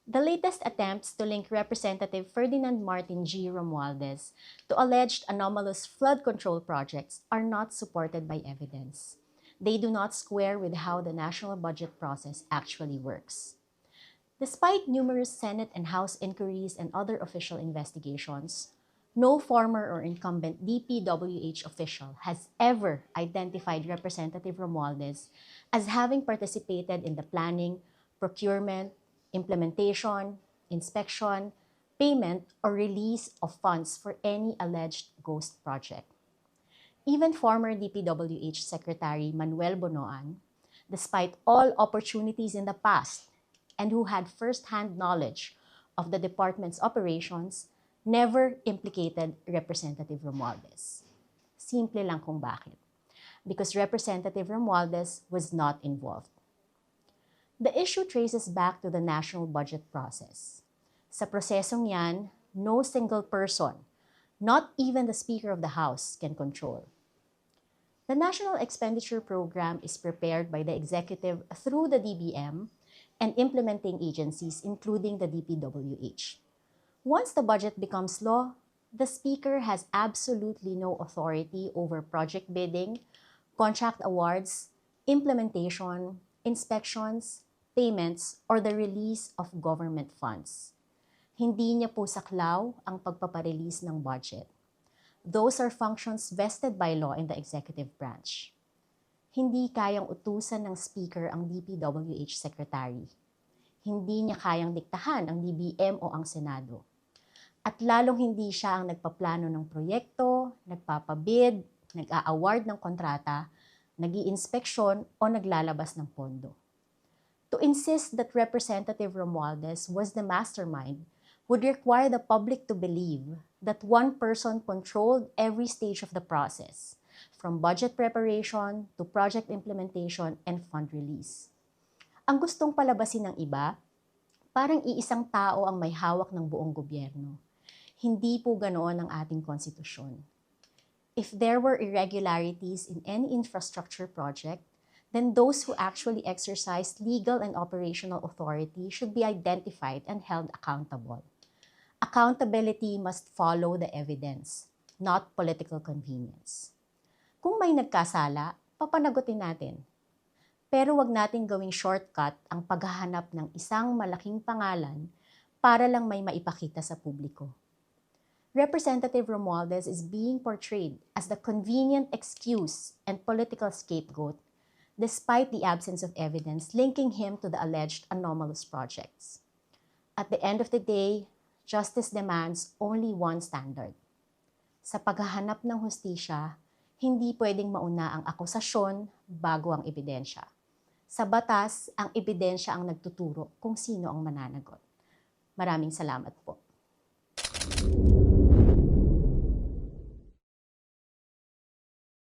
The latest attempts to link Representative Ferdinand Martin G. Romualdez to alleged anomalous flood control projects are not supported by evidence. They do not square with how the national budget process actually works. Despite numerous Senate and House inquiries and other official investigations, no former or incumbent DPWH official has ever identified Representative Romualdez as having participated in the planning, procurement, implementation, inspection, payment, or release of funds for any alleged ghost project. Even former DPWH Secretary Manuel Bonoan, despite all opportunities in the past and who had first-hand knowledge of the department's operations, never implicated Representative Romualdez. Simple lang kung bakit. Because Representative Romualdez was not involved. The issue traces back to the national budget process. Sa prosesong yan, no single person, not even the Speaker of the House, can control. The National Expenditure Program is prepared by the executive through the DBM and implementing agencies including the DPWH. Once the budget becomes law, the Speaker has absolutely no authority over project bidding, contract awards, implementation, inspections, payments, or the release of government funds. Hindi niya po saklaw ang pagpaparelease ng budget. Those are functions vested by law in the executive branch. Hindi kayang utusan ng Speaker ang DPWH Secretary. Hindi niya kayang diktahan ang DBM o ang Senado. At lalong hindi siya ang nagpaplano ng proyekto, nagpapabid, nag-a-award ng kontrata, nag-i-inspeksyon o naglalabas ng pondo. To insist that Representative Romualdez was the mastermind would require the public to believe that one person controlled every stage of the process, from budget preparation to project implementation and fund release. Ang gustong palabasin ng iba, parang iisang tao ang may hawak ng buong gobyerno. Hindi po ganoon ang ating konstitusyon. If there were irregularities in any infrastructure project, then those who actually exercised legal and operational authority should be identified and held accountable. Accountability must follow the evidence, not political convenience. Kung may nagkasala, papanagutin natin. Pero wag natin gawing shortcut ang paghahanap ng isang malaking pangalan para lang may maipakita sa publiko. Representative Romualdez is being portrayed as the convenient excuse and political scapegoat despite the absence of evidence linking him to the alleged anomalous projects. At the end of the day, justice demands only one standard. Sa paghahanap ng hustisya, hindi pwedeng mauna ang akusasyon bago ang ebidensya. Sa batas, ang ebidensya ang nagtuturo kung sino ang mananagot. Maraming salamat po.